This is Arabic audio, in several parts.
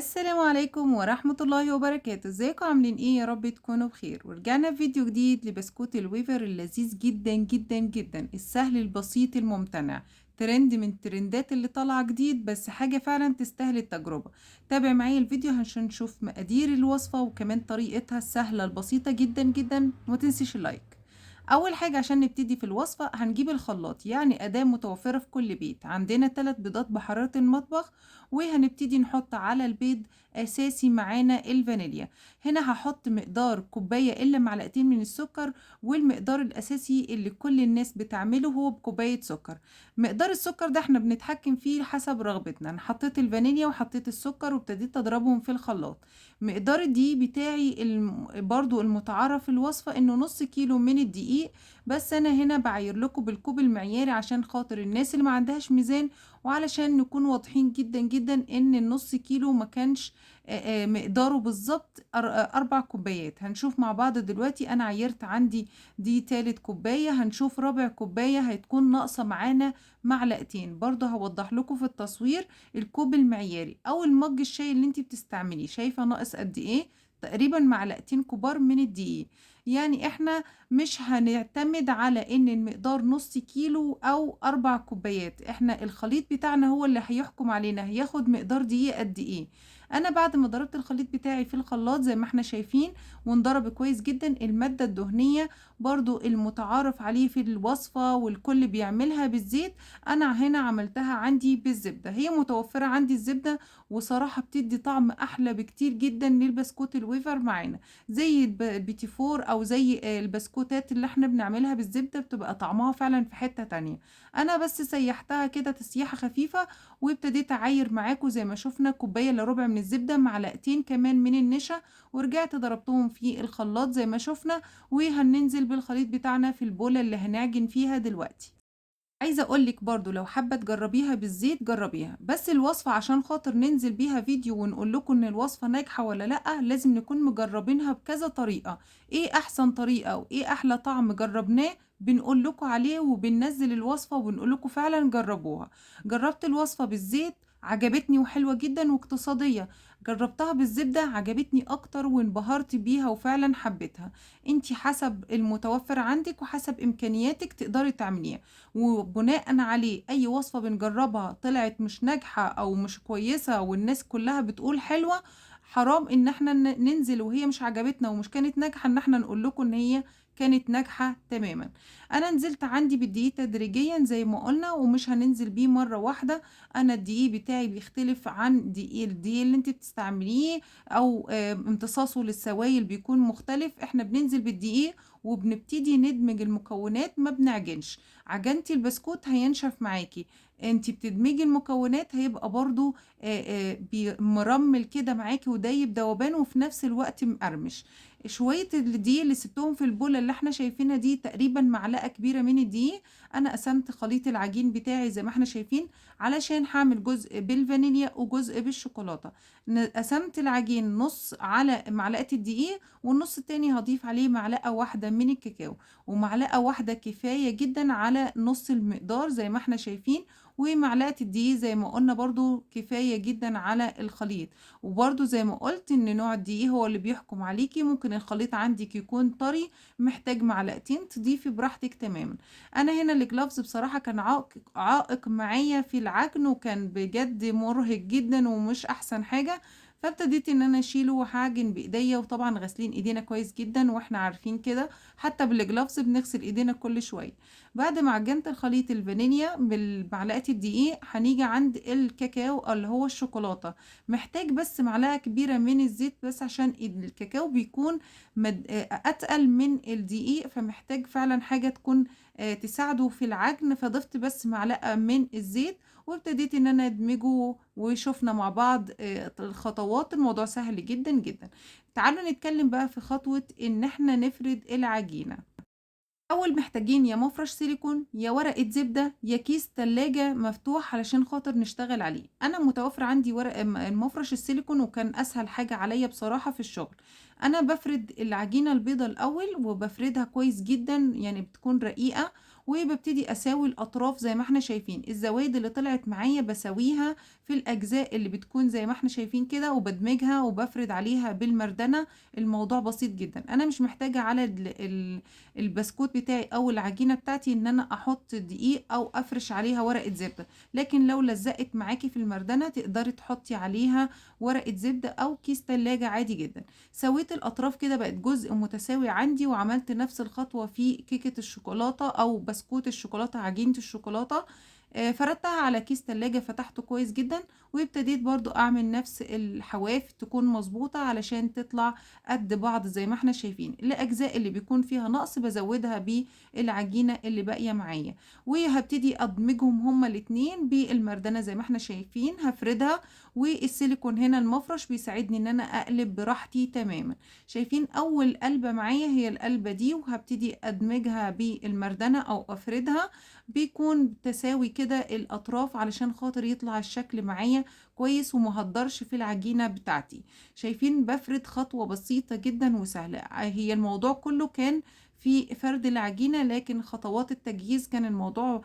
السلام عليكم ورحمة الله وبركاته، ازيكم عاملين ايه؟ يا رب تكونوا بخير. ورجعنا في فيديو جديد لبسكوت الويفر اللذيذ جدا جدا جدا، السهل البسيط الممتنع. ترند من الترندات اللي طالعة جديد، بس حاجة فعلا تستاهل التجربة. تابع معايا الفيديو عشان نشوف مقادير الوصفة وكمان طريقتها السهلة البسيطة جدا جدا. ومتنسيش اللايك. اول حاجة عشان نبتدي في الوصفة هنجيب الخلاط، يعني اداة متوفرة في كل بيت. عندنا 3 بيضات بحرارة المطبخ، وهنبتدي نحط على البيض اساسي معانا الفانيليا. هنا هحط مقدار كوباية الا معلقتين من السكر، والمقدار الاساسي اللي كل الناس بتعمله هو بكوباية سكر. مقدار السكر ده احنا بنتحكم فيه حسب رغبتنا. انا حطيت الفانيليا وحطيت السكر وابتديت اضربهم في الخلاط. مقدار الدقيق بتاعي برضو المتعارف في الوصفة انه نص كيلو من الدقيق. بس انا هنا بعاير لكم بالكوب المعياري عشان خاطر الناس اللي ما عندهاش ميزان، وعلشان نكون واضحين جدا جدا ان النص كيلو ما كانش مقداره بالظبط 4 كوبايات. هنشوف مع بعض دلوقتي. انا عيرت عندي دي تالت كوباية، هنشوف رابع كوباية هتكون ناقصة معانا معلقتين. برضه هوضح لكم في التصوير الكوب المعياري او المج الشاي اللي انت بتستعمليه. شايفة ناقص قد ايه؟ تقريبا معلقتين كبار من الدقيق. يعني احنا مش هنعتمد على ان المقدار نص كيلو او 4 كوبايات، احنا الخليط بتاعنا هو اللي هيحكم علينا هياخد مقدار دقيق قد ايه. انا بعد ما ضربت الخليط بتاعي في الخلاط زي ما احنا شايفين وانضرب كويس جدا، المادة الدهنية برضو المتعارف عليه في الوصفة والكل بيعملها بالزيت، انا هنا عملتها عندي بالزبدة. هي متوفرة عندي الزبدة، وصراحة بتدي طعم احلى بكتير جدا للبسكوت الويفر معانا. زي البيتي فور او زي البسكوتات اللي احنا بنعملها بالزبدة، بتبقى طعمها فعلا في حتة تانية. انا بس سيحتها كده تسييحة خفيفة، وابتديت اعاير معاكم زي ما شفنا كوباية الا ربع من الزبدة، معلقتين كمان من النشا، ورجعت ضربتهم في الخلاط زي ما شفنا. وهننزل بالخليط بتاعنا في البولة اللي هنعجن فيها دلوقتي. عايزة اقولك برضو لو حابة تجربيها بالزيت جربيها، بس الوصفة عشان خاطر ننزل بيها فيديو ونقول لكم ان الوصفة ناجحة ولا لأ، لازم نكون مجربينها بكذا طريقة. ايه احسن طريقة وايه احلى طعم جربناه بنقول لكم عليه، وبننزل الوصفة وبنقول لكم فعلا جربوها. جربت الوصفة بالزيت عجبتني وحلوة جدا واقتصادية. جربتها بالزبدة عجبتني اكتر وانبهرت بيها وفعلا حبيتها. انتي حسب المتوفر عندك وحسب امكانياتك تقدري تعمليها، وبناء عليه اي وصفة بنجربها طلعت مش ناجحة او مش كويسة والناس كلها بتقول حلوة، حرام ان احنا ننزل وهي مش عجبتنا ومش كانت ناجحة ان احنا نقول لكم ان هي كانت ناجحة تماما. انا نزلت عندي بالدقيق تدريجيا زي ما قلنا، ومش هننزل بيه مرة واحدة. انا الدقيق بتاعي بيختلف عن الدقيق اللي انت بتستعمليه، او امتصاصه للسوائل بيكون مختلف. احنا بننزل بالدقيق وبنبتدي ندمج المكونات، ما بنعجنش. عجنتي البسكوت هينشف معاكي، انتي بتدمجي المكونات هيبقى برضو مرمل كده معاكي ودايب دوبان، وفي نفس الوقت مقرمش. شوية الدقيق اللي سبتهم في البولة اللي احنا شايفينها دي تقريبا معلقة كبيرة من الدقيق. انا قسمت خليط العجين بتاعي زي ما احنا شايفين، علشان هعمل جزء بالفانيليا وجزء بالشوكولاتة. قسمت العجين نص على معلقة الدقيق، والنص التاني هضيف عليه معلقة واحدة من الكاكاو. ومعلقة واحدة كفاية جدا على نص المقدار زي ما احنا شايفين. ومعلقة الدقيق زي ما قلنا برضو كفاية جدا على الخليط. وبرضو زي ما قلت ان نوع الدقيق هو اللي بيحكم عليكي، ممكن الخليط عندك يكون طري محتاج معلقتين تضيفي براحتك تماما. انا هنا الجلافز بصراحة كان عائق معايا في العجن، وكان بجد مرهق جدا ومش احسن حاجة. فابتديت ان انا اشيله وهعجن بايديا، وطبعا غاسلين ايدينا كويس جدا واحنا عارفين كده، حتى بالجلافز بنغسل ايدينا كل شويه. بعد ما عجنت الخليط الفانيليا بالمعلقه الدقيق، هنيجي عند الكاكاو اللي هو الشوكولاته. محتاج بس معلقه كبيره من الزيت، بس عشان الكاكاو بيكون اتقل من الدقيق، فمحتاج فعلا حاجه تكون تساعده في العجن. فضفت بس معلقه من الزيت، وابتديت ان انا ادمجه، وشفنا مع بعض الخطوات. الموضوع سهل جدا جدا. تعالوا نتكلم بقى في خطوة ان احنا نفرد العجينة. اول محتاجين يا مفرش سيليكون يا ورقة زبدة يا كيس تلاجة مفتوح علشان خاطر نشتغل عليه. انا متوفر عندي ورق مفرش السيليكون، وكان اسهل حاجة عليا بصراحة في الشغل. انا بفرد العجينة البيضة الاول وبفردها كويس جدا، يعني بتكون رقيقة. وبابتدي أساوي الأطراف زي ما إحنا شايفين، الزوايد اللي طلعت معايا باساويها في الأجزاء اللي بتكون زي ما إحنا شايفين كده، وبادمجها وبافرد عليها بالمردنة. الموضوع بسيط جدًا، أنا مش محتاجة على البسكوت بتاعي أو العجينة بتاعتي إن أنا أحط دقيق أو أفرش عليها ورقة زبدة، لكن لو لزقت معاكِ في المردنة تقدري تحطي عليها ورقة زبدة أو كيس تلاجة عادي جدًا. سويت الأطراف كده بقت جزء متساوي عندي، وعملت نفس الخطوة في كيكة الشوكولاتة أو بسكوت الشوكولاتة، عجينة الشوكولاتة. فردتها على كيس تلاجة فتحته كويس جدًا، وابتديت برضه أعمل نفس الحواف تكون مضبوطة علشان تطلع قد بعض زي ما إحنا شايفين. الأجزاء اللي بيكون فيها نقص بازودها بالعجينة اللي باقية معايا، وهابتدي أدمجهم هُم الاتنين بالمردنة زي ما إحنا شايفين. هافردها، والسيليكون هنا المفرش بيساعدني إن أنا أقلب براحتي تمامًا. شايفين أول قلبة معايا هي القلبة دي، وهابتدي أدمجها بالمردنة أو أفردها، بيكون تساوي كده الأطراف علشان خاطر يطلع الشكل معايا كويس وما اهدرش في العجينة بتاعتي. شايفين بافرد خطوة بسيطة جدًا وسهلة، هي الموضوع كله كان في فرد العجينة، لكن خطوات التجهيز كان الموضوع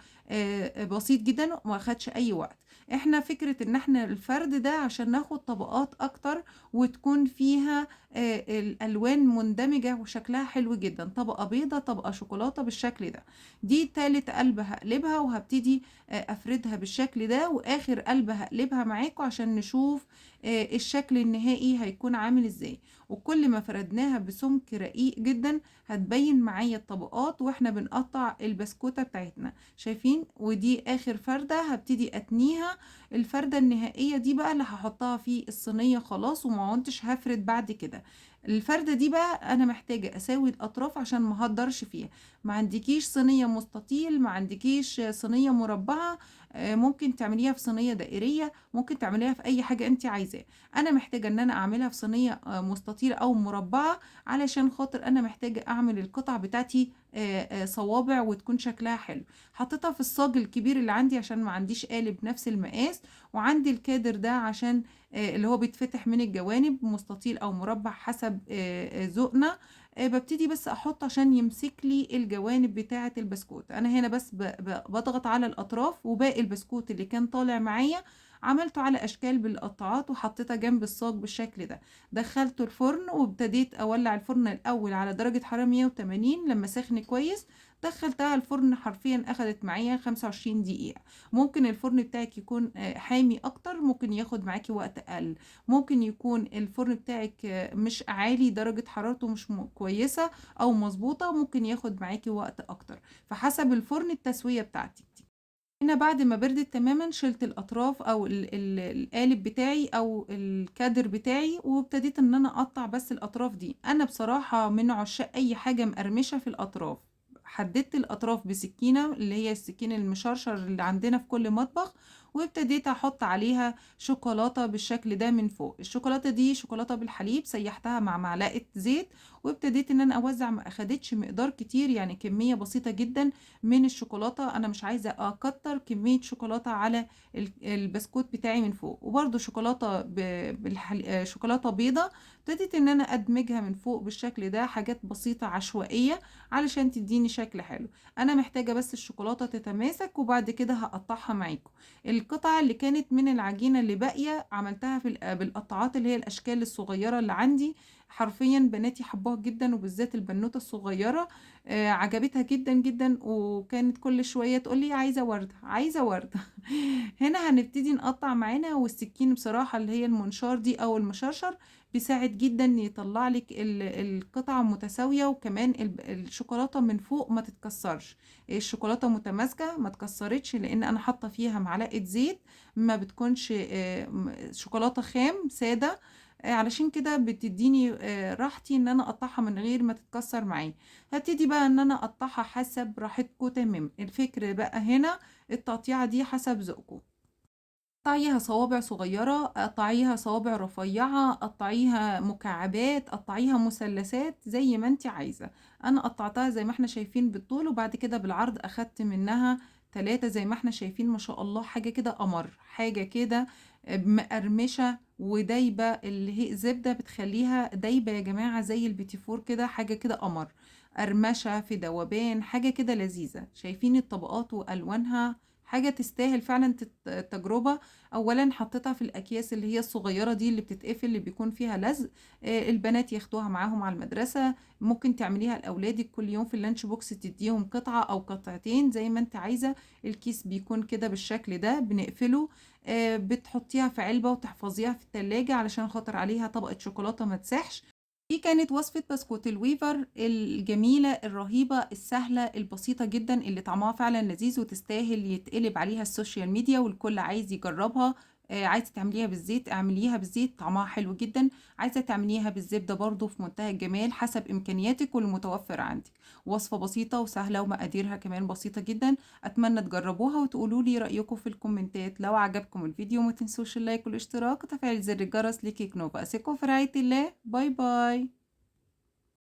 بسيط جدًا وما أخدش أي وقت. إحنا فكرة إن إحنا الفرد ده عشان ناخد طبقات أكتر وتكون فيها الألوان مندمجة وشكلها حلو جدًا، طبقة بيضا، طبقة شوكولاتة بالشكل ده. دي تالت قلبة هاقلبها، وهابتدي أفردها بالشكل ده، وآخر قلبة هاقلبها معاكم عشان نشوف الشكل النهائي هيكون عامل إزاي. وكل ما فردناها بسمك رقيق جدًا هتبين معايا الطبقات وإحنا بنقطّع البسكوتة بتاعتنا. شايفين؟ ودي آخر فردة هابتدي أتنيها. الفردة النهائية دي بقى اللي هاحطها في الصينية خلاص، وما عُدتش هافرد بعد كده. الفردة دي بقى أنا محتاجة أساوي الأطراف عشان ما أهدّرش فيها. ما عندكيش صينية مستطيل، ما عندكيش صينية مربعة، ممكن تعمليها في صينية دائرية، ممكن تعمليها في أي حاجة أنتِ عايزاه. أنا محتاجة إن أنا أعملها في صينية مستطيلة أو مربعة، علشان خاطر أنا محتاجة أعمل القطع بتاعتي صوابع وتكون شكلها حلو. حطيتها في الصاج الكبير اللي عندي عشان ما عنديش قالب نفس المقاس، وعندي الكادر ده عشان اللي هو بيتفتح من الجوانب مستطيل أو مربع حسب ذوقنا. بابتدي بس أحط عشان يمسك لي الجوانب بتاعة البسكوت. أنا هنا بس باضغط على الأطراف، وباقي البسكوت اللي كان طالع معايا عملته على أشكال بالقطاعات وحطيتها جنب الصاج بالشكل ده. دخلته الفرن وابتديت أولع الفرن الأول على درجة حرارة 180. لما سخن كويس دخلتها الفرن، حرفيا أخدت معايا 25 دقيقة. ممكن الفرن بتاعك يكون حامي أكتر، ممكن ياخد معاكي وقت أقل. ممكن يكون الفرن بتاعك مش عالي، درجة حرارته مش كويسة أو مظبوطة، ممكن ياخد معاكي وقت أكتر، فحسب الفرن التسوية بتاعتك. هنا بعد ما بردت تمامًا شِلت الأطراف أو القالب بتاعي أو الكادر بتاعي، وابتديت إن أنا أقطّع بس الأطراف دي. أنا بصراحة من عشاق أي حاجة مقرمشة في الأطراف. حددت الأطراف بسكينة اللي هي السكين المشرشر اللي عندنا في كل مطبخ، وابتديت أحط عليها شوكولاتة بالشكل ده من فوق. الشوكولاتة دي شوكولاتة بالحليب سيّحتها مع معلقة زيت، وابتديت إن أنا أوزّع. ما أخدتش مقدار كتير، يعني كمية بسيطة جدًا من الشوكولاتة. أنا مش عايزة أكتر كمية شوكولاتة على البسكوت بتاعي من فوق. وبرده شوكولاتة شوكولاتة بيضة ابتديت إن أنا أدمجها من فوق بالشكل ده، حاجات بسيطة عشوائية علشان تديني شكل حلو. أنا محتاجة بس الشوكولاتة تتماسك، وبعد كده هقطعها معاكم. القطعة اللي كانت من العجينة اللي باقية عملتها في بالقطعات اللي هي الأشكال الصغيرة اللي عندي. حرفيا بناتي حبوها جدا، وبالذات البنوتة الصغيرة عجبتها جدًا، جدًا، وكانت كل شوية تقول لي: "عايزة وردة، عايزة وردة." هنا هنبتدي نقطّع معانا، والسكين بصراحة اللي هي المنشار دي أو المشرشر بيساعد جدًا إن يطلّع لِك القطع متساوية، وكمان الشوكولاتة من فوق ما تتكسّرش. الشوكولاتة متماسكة ما اتكسّرتش، لإن أنا حاطة فيها معلقة زيت، ما بتكونش شوكولاتة خام سادة. علشان كده بتدّيني راحتي إن أنا أقطّعها من غير ما تتكسّر معايا. هابتدي بقى إن أنا أقطّعها حسب راحتكم تمامًا. الفكر بقى هنا التقطيعة دي حسب ذوقكم. قطّعيها صوابع صغيّرة، قطّعيها صوابع رفيّعة، قطّعيها مكعبات، قطّعيها مثلثات زي ما أنتِ عايزة. أنا قطّعتها زي ما إحنا شايفين بالطول، وبعد كده بالعرض أخدت منها 3 زي ما إحنا شايفين ما شاء الله حاجة كده قمر، حاجة كده مقرمشة ودايبة، اللي هي الزبدة بتخلّيها دايبة يا جماعة زي البيتي فور كده، حاجة كده قمر، قرمشة في دوبان، حاجة كده لذيذة. شايفين الطبقات وألوانها، حاجة تستاهل فعلًا التجربة. أولًا حطيتها في الأكياس اللي هي الصغيرة دي اللي بتتقفل اللي بيكون فيها لزق، البنات ياخدوها معاهم على المدرسة، ممكن تعمليها لأولادِك كل يوم في الlunch box تدّيهم قطعة أو قطعتين زي ما أنتِ عايزة. الكيس بيكون كده بالشكل ده بنقفله، بتحطيها في علبة وتحفظيها في التلاجة علشان خاطر عليها طبقة شوكولاتة ما تسيحش. دي كانت وصفة بسكوت الويفر الجميلة الرهيبة السهلة البسيطة جدًا اللي طعمها فعلًا لذيذ وتستاهل يتقلب عليها السوشيال ميديا والكل عايز يجربها. عايزة تعمليها بالزيت اعمليها بالزيت طعمها حلو جدًا، عايزة تعمليها بالزبدة برضه في منتهى الجمال حسب إمكانياتِك والمتوفر عندِك. وصفة بسيطة وسهلة ومقاديرها كمان بسيطة جدًا. أتمنى تجربوها وتقولوا لي رأيكم في الكومنتات. لو عجبكم الفيديو ما تنسوش اللايك والاشتراك وتفعيل زر الجرس لكيك نوفا. أسيبكم في رعاية الله، باي باي.